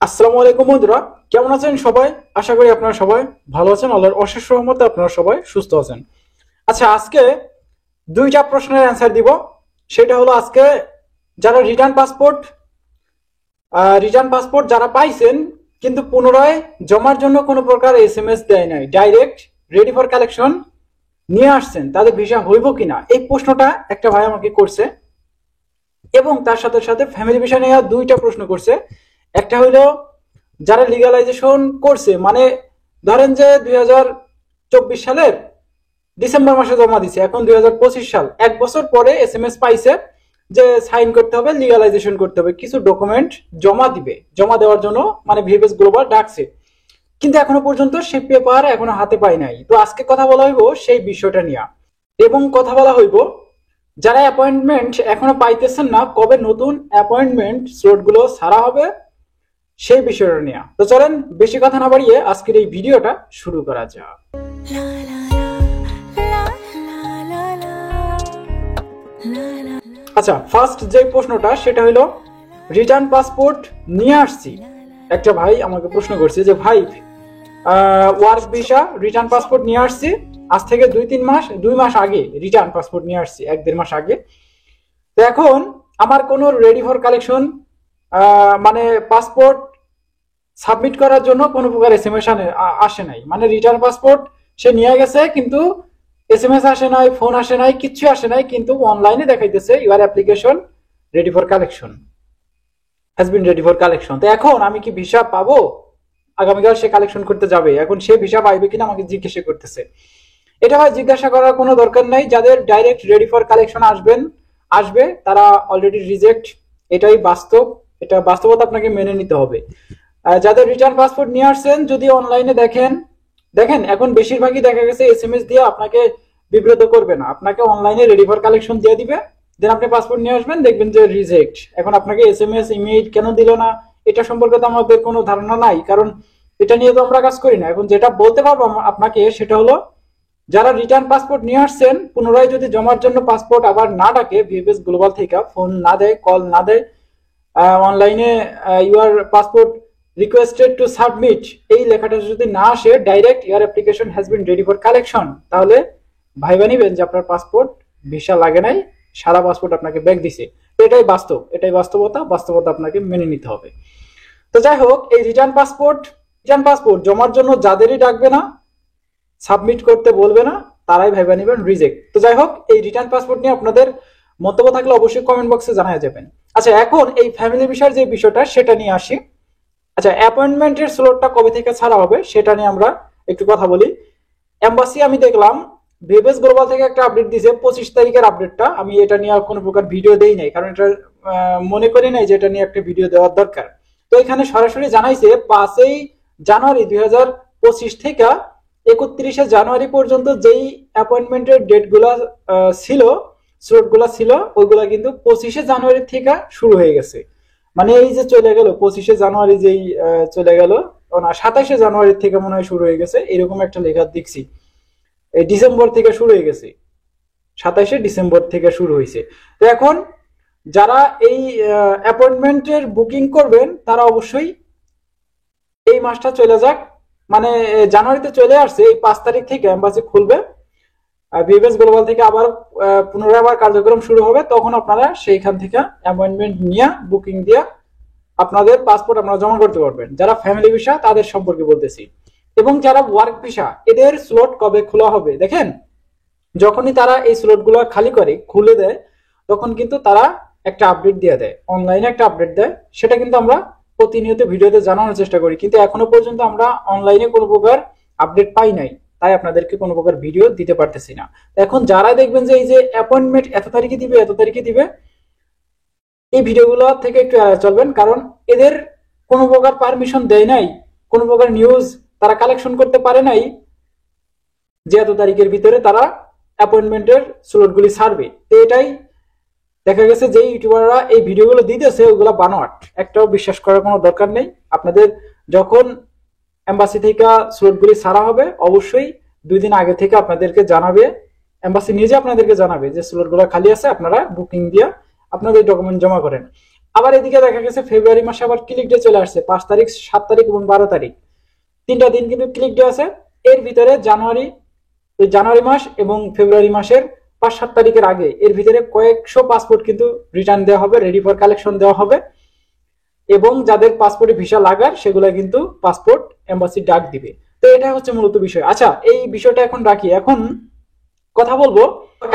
আসসালামু আলাইকুম বন্ধুরা, কেমন আছেন সবাই? আশা করি আপনারা সবাই ভালো আছেন। আল্লাহর অশেষ রহমতে আপনারা সবাই সুস্থ আছেন। আচ্ছা, আজকে দুইটা প্রশ্নের অ্যান্সার দিব। সেটা হলো, আজকে যারা রিটার্ন পাসপোর্ট যারা পাইছেন কিন্তু পুনরায় জমার জন্য কোনো প্রকার এসএমএস দেয় নাই, ডাইরেক্ট রেডি ফর কালেকশন নিয়ে আসছেন, তাদের ভিসা হইব কিনা, এই প্রশ্নটা একটা ভাই আমাকে করছে। এবং তার সাথে সাথে ফ্যামিলি ভিসা নিয়ে দুইটা প্রশ্ন করছে। একটা হইলো, যারা লিগালাইজেশন করছে, মানে ধরেন যে 2024 সালের ডিসেম্বর মাসে জমা দিছে, এখন 2025 সাল, 1 বছর পরে এসএমএস পাইছে যে সাইন করতে হবে, লিগালাইজেশন করতে হবে, কিছু ডকুমেন্ট জমা দিবে। জমা দেওয়ার জন্য মানে ভিএফএস গ্লোবাল ডাকছে, কিন্তু এখনো পর্যন্ত সেই পেপার এখনো হাতে পাই নাই। তো আজকে কথা বলা হইব সেই বিষয়টা নিয়ে, এবং কথা বলা হইব যারা অ্যাপয়েন্টমেন্ট এখনো পাইতেছেন না, কবে নতুন অ্যাপয়েন্টমেন্ট স্লট গুলো ছাড়া হবে সেই বিষয়টা নিয়ে। তো চলেন বেশি কথা না বাড়িয়ে আজকের এই ভিডিওটা শুরু করা যাক। আচ্ছা, ফার্স্ট যে প্রশ্নটা সেটা হলো, রিটার্ন পাসপোর্ট নিয়ে আসছি। একটা ভাই আমাকে প্রশ্ন করছে যে ভাই, ওয়ার্ক ভিসা রিটার্ন পাসপোর্ট নিয়ে আসছি, আজ থেকে 2 মাস আগে রিটার্ন পাসপোর্ট নিয়ে আসছি, 1-1.5 মাস আগে। তো এখন আমার কোনো রেডি ফর কালেকশন মানে পাসপোর্ট সাবমিট করার জন্য কোনো প্রকার এসএমএস আসে নাই। মানে রিটার্ন পাসপোর্ট সে নিয়ে গেছে, কিন্তু এসএমএস আসে নাই, ফোন আসে নাই, কিচ্ছু আসে নাই, কিন্তু অনলাইনে দেখাইতেছে your application ready for collection has been ready for collection. তো এখন আমি কি ভিসা পাবো? আগামীকাল সে কালেকশন করতে যাবে, এখন সে ভিসা পাইবে কিনা আমাকে জিজ্ঞাসা করতেছে। এটা হয় জিজ্ঞাসা করার কোনো দরকার নাই। যাদের ডাইরেক্ট রেডি ফর কালেকশন আসবে তারা অলরেডি রিজেক্ট, এটাই বাস্তব, এটা বাস্তবতা আপনাকে মেনে নিতে হবে। যাদের রিটার্ন পাসপোর্ট নিয়ে আসছেন, যদি অনলাইনে দেখেন এখন বেশিরভাগই দেখা গেছে এসএমএস দিয়ে আপনাকে বিব্রত করবে না, আপনাকে অনলাইনে রেডি ফর কালেকশন দিয়ে দিবে, দেন আপনি পাসপোর্ট নিয়ে আসবেন, দেখবেন যে রিজেক্ট। এখন আপনাকে এসএমএস ইমেইল কেন দিল না, এটা সম্পর্কে তো আমাদের কোনো ধারণা নাই, কারণ এটা নিয়ে তো আমরা কাজ করি না। এখন যেটা বলতে পারবো আপনাকে সেটা হলো, যারা রিটার্ন পাসপোর্ট নিয়ে আসছেন, পুনরায় যদি জমার জন্য পাসপোর্ট আবার না ডাকে, ভিএফএস গ্লোবাল থেকে ফোন না দেয়, কল না দেয়, অনলাইনে your passport requested to submit এই লেখাটা যদি না আসে, direct your application has been ready for collection, তাহলে ভাইবা নিবেন যে আপনার পাসপোর্ট ভিসা লাগে নাই, সারা পাসপোর্ট আপনাকে ব্যাক দিছে। তো এটাই বাস্তব, এটাই বাস্তবতা আপনাকে মেনে নিতে হবে। তো যাই হোক, এই রিটার্ন পাসপোর্ট জমার জন্য যাদেরই ডাকবে না, সাবমিট করতে বলবে না, তারাই ভাইবা নিবেন রিজেক্ট। তো যাই হোক, এই রিটার্ন পাসপোর্ট নিয়ে আপনাদের মন্তব্য থাকলে অবশ্যই কমেন্ট বক্সে জানাই যাবেন। আচ্ছা, এখন এই ফ্যামিলি ভিসার যে বিষয়টা সেটা নিয়ে আসি। আচ্ছা, অ্যাপয়েন্টমেন্টের স্লটটা কবে থেকে ছাড়া হবে সেটা নিয়ে আমরা একটু কথা বলি। এম্বাসি, আমি দেখলাম ভিএফএস গ্লোবাল থেকে একটা আপডেট দিয়েছে, 25 তারিখের আপডেটটা। আমি এটা নিয়ে কোনো প্রকার ভিডিও দেই নাই, কারণ এটা মনে করি নাই যে এটা নিয়ে একটা ভিডিও দেওয়ার দরকার। তো এখানে সরাসরি জানাইছে 5 জানুয়ারি 2025 থেকে 31 জানুয়ারি পর্যন্ত যেই অ্যাপয়েন্টমেন্টের ডেটগুলা ছিল, স্লটগুলা ছিল, ওইগুলা কিন্তু 25 জানুয়ারি থেকে শুরু হয়ে গেছে। মানে এই যে চলে গেল 25 জানুয়ারি, যেই চলে গেল না, 27 জানুয়ারি থেকে মনে হয় শুরু হয়ে গেছে, এরকম একটা লেখা দেখছি। এই ডিসেম্বর থেকে শুরু হয়ে গেছে, 27 ডিসেম্বর থেকে শুরু হয়েছে। তো এখন যারা এই অ্যাপয়েন্টমেন্টের বুকিং করবেন, তারা অবশ্যই এই মাসটা চলে যাক, মানে জানুয়ারিতে চলে আসছে, এই 5 তারিখ থেকে এম্বাসি খুলবে, ভিএফএস গ্লোবাল থেকে আবার পুনরায় আবার কার্যক্রম শুরু হবে। তখন আপনারা সেইখান থেকে অ্যাপয়েন্টমেন্ট নিয়ে বুকিং দিয়ে আপনাদের পাসপোর্ট আপনারা জমা করতে পারবেন। যারা ফ্যামিলি ভিসা তাদের সম্পর্কে বলতেছি, এবং যারা ওয়ার্ক ভিসা, এদের স্লট কবে খোলা হবে দেখেন, যখনই তারা এই স্লটগুলো খালি করে খুলে দেয়, তখন কিন্তু তারা একটা আপডেট দিয়ে দেয়, অনলাইনে একটা আপডেট দেয়। সেটা কিন্তু আমরা প্রতিনিয়ত ভিডিওতে জানানোর চেষ্টা করি, কিন্তু এখনো পর্যন্ত আমরা অনলাইনে কোনো প্রকার আপডেট পাই নাই, তাই আপনাদেরকে কোনো প্রকার ভিডিও দিতে পারতেছি না। এখন যারা দেখবেন যে এই যে অ্যাপয়েন্টমেন্ট এত তারিখে দিবে, এই ভিডিওগুলো থেকে একটু এড়ায় চলবেন, কারণ এদের কোনো প্রকার পারমিশন দেয় নাই, কোনো প্রকার নিউজ তারা কালেকশন করতে পারে নাই যে এত তারিখের ভিতরে তারা অ্যাপয়েন্টমেন্টের স্লটগুলি ছাড়বে। তো এটাই দেখা গেছে যে ইউটিউবাররা এই ভিডিওগুলো দিতেছে, ওগুলো বানোয়াট, একটাও বিশ্বাস করার কোনো দরকার নেই। আপনাদের যখন এম্বাসি থেকে স্লটগুলি ছাড়া হবে, অবশ্যই 2 দিন আগে থেকে আপনাদেরকে জানাবে, এম্বাসি নিজে আপনাদেরকে জানাবে যে স্লটগুলো খালি আছে, আপনারা বুকিং দিয়ে আপনাদের ডকুমেন্ট জমা করেন। আবার এদিকে দেখা গেছে ফেব্রুয়ারি মাসে আবার ক্লিক ডে চলে আসছে, 5 তারিখ, 7 তারিখ এবং 12 তারিখ, 3টা দিন কিন্তু ক্লিক ডে আছে। এর ভিতরে জানুয়ারি মাস এবং ফেব্রুয়ারি মাসের 5-7 তারিখের আগে এর ভিতরে কয়েকশো পাসপোর্ট কিন্তু রিটার্ন দেওয়া হবে, রেডি ফর কালেকশন দেওয়া হবে। এবং যাদের পাসপোর্টে ভিসা লাগার সেগুলো কিন্তু পাসপোর্ট এম্বাসি ডাক দিবে। তো এটা হচ্ছে মূলত বিষয়। আচ্ছা, এই বিষয়টা এখন রাখি। এখন কথা বলবো,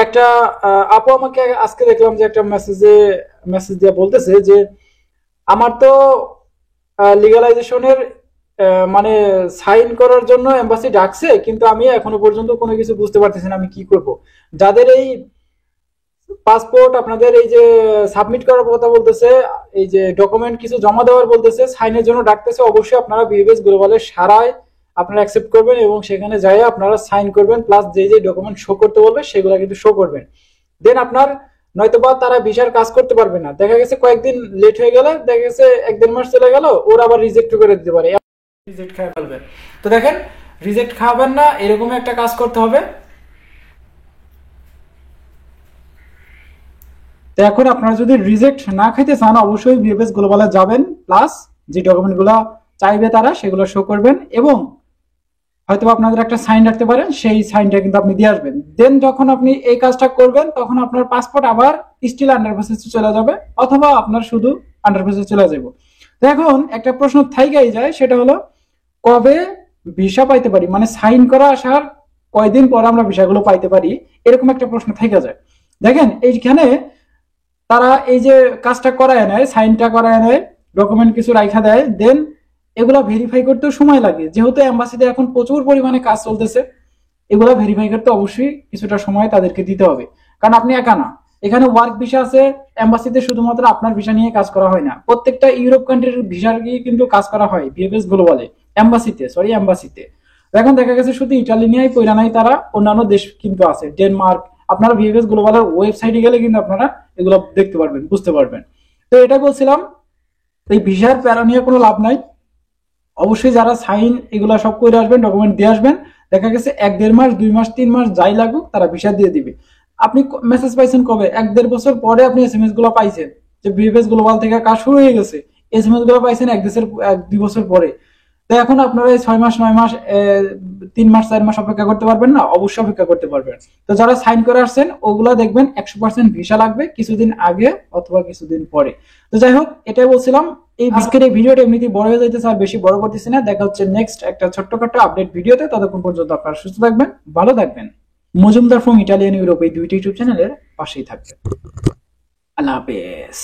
একটা আপু আমাকে আজকে দেখলাম যে একটা মেসেজ দিয়ে বলতেছে যে আমার তো লিগালাইজেশনের মানে সাইন করার জন্য এম্বাসি ডাকছে, কিন্তু আমি এখনো পর্যন্ত কোনো কিছু বুঝতে পারতেছি না আমি কি করব। যাদের এই পাসপোর্ট আপনাদের এই যে সাবমিট করার কথা বলতেছে, এই যে ডকুমেন্ট কিছু জমা দেওয়ার বলতেছে, সাইনের জন্য ডাকতেছে, অবশ্যই আপনারা বিএফএস গ্লোবালের সারায় আপনারা অ্যাকসেপ্ট করবেন এবং সেখানে যাই আপনারা সাইন করবেন, প্লাস যে যে ডকুমেন্ট শো করতে বলবে সেগুলো কিন্তু শো করবেন। দেন আপনার নয়তোবা তারা ভিসার কাজ করতে পারবে না। দেখা গেছে কয়েকদিন লেট হয়ে গেলে, দেখা গেছে 1-1.5 মাস চলে গেল, ওরা আবার রিজেক্ট করে দিতে পারে, রিজেক্ট খাওয়া ফেলবে। তো দেখেন, রিজেক্ট খাওয়াবেন না, এরকম একটা কাজ করতে হবে। তো এখন আপনারা যদি রিজেক্ট না খাইতে চান, অবশ্যই বিএফএস গ্লোবালে যাবেন, প্লাস যে ডকুমেন্টগুলো চাইবে তারা সেগুলো শো করবেন এবং হয়তো আপনাদের একটা সাইন রাখতে পারেন, সেই সাইনটা কিন্তু আপনি দিয়ে আসবেন। দেন যখন আপনি এই কাজটা করবেন তখন আপনার পাসপোর্ট আবার স্টিল আন্ডার প্রসেসে চলে যাবে, অথবা আপনার শুধু আন্ডার প্রসেসে চলে যাবে। তো এখন একটা প্রশ্ন থাইকাই যায়, সেটা হলো কবে ভিসা পাইতে পারি, মানে সাইন করা আসার কয়দিন পর আমরা ভিসাগুলো পাইতে পারি, এরকম একটা প্রশ্ন থেকে যায়। দেখেন এইখানে তারা এই যে কাজটা করায় নেয়, সাইনটা করায় নেয়, ডকুমেন্ট কিছু রাইখা দেয়, দেন এগুলা ভেরিফাই করতেও সময় লাগে। যেহেতু এম্বাসিতে এখন প্রচুর পরিমাণে কাজ চলতেছে, এগুলা ভেরিফাই করতে অবশ্যই কিছুটা সময় তাদেরকে দিতে হবে। কারণ আপনি একা না, এখানে ওয়ার্ক ভিসা আছে, এম্বাসিতে শুধুমাত্র আপনার ভিসা নিয়ে কাজ করা হয় না, প্রত্যেকটা ইউরোপ কান্ট্রির ভিসার গিয়ে কিন্তু কাজ করা হয় বিএফএস গ্লোবালে, এম্বাসিতে। এখন দেখা গেছে শুধু ইটালি নিয়েই পয়রা নাই তারা, অন্যান্য দেশ কিন্তু আছে, ডেনমার্ক। আপনারা বিএফএস গ্লোবালের ওয়েবসাইটে গেলে কিন্তু আপনারা এগুলো দেখতে পারবেন, বুঝতে পারবেন। তো এটা বলছিলাম, এই ভিসার প্যারা নিয়ে কোনো লাভ নাই। অবশ্যই যারা সাইন এগুলা সব করে আসবেন, ডকুমেন্ট দিয়ে আসবেন, দেখা গেছে 1-1.5 মাস, 2 মাস, 3 মাস যাই লাগুক তারা ভিসা দিয়ে দিবে। আপনি মেসেজ পাইছেন কবে? 1-1.5 বছর পরে আপনি এসএমএস গুলো পাইছেন যে বিএফএস গ্লোবাল থেকে কাজ শুরু হয়ে গেছে, এসএমএস গুলো পাইছেন 1-2 বছর পরে। তো এখন আপনারা এই 6 মাস, 9 মাস, 3 মাস, 4 মাস অপেক্ষা করতে পারবেন না? অবশ্যই অপেক্ষা করতে পারবেন। তো যারা সাইন করে আসছেন ওগুলা দেখবেন 100% ভিসা লাগবে কিছুদিন আগে অথবা কিছুদিন পরে। তো যাই হোক, এটাই বলছিলাম। এই আজকের এই ভিডিওটা এমনিতেই বড় হয়ে যাইতেছে, আর বেশি বড় করতেছি না। দেখা হচ্ছে নেক্সট একটা ছোট্টখাটো আপডেট ভিডিওতে। ততক্ষণ পর্যন্ত আপনারা সুস্থ থাকবেন, ভালো থাকবেন। মজুমদার ফ্রম ইটালিয়ান ইউরোপ এই দুইটি ইউটিউব চ্যানেলের পাশেই থাকবেন। আল্লাহ হাফেজ।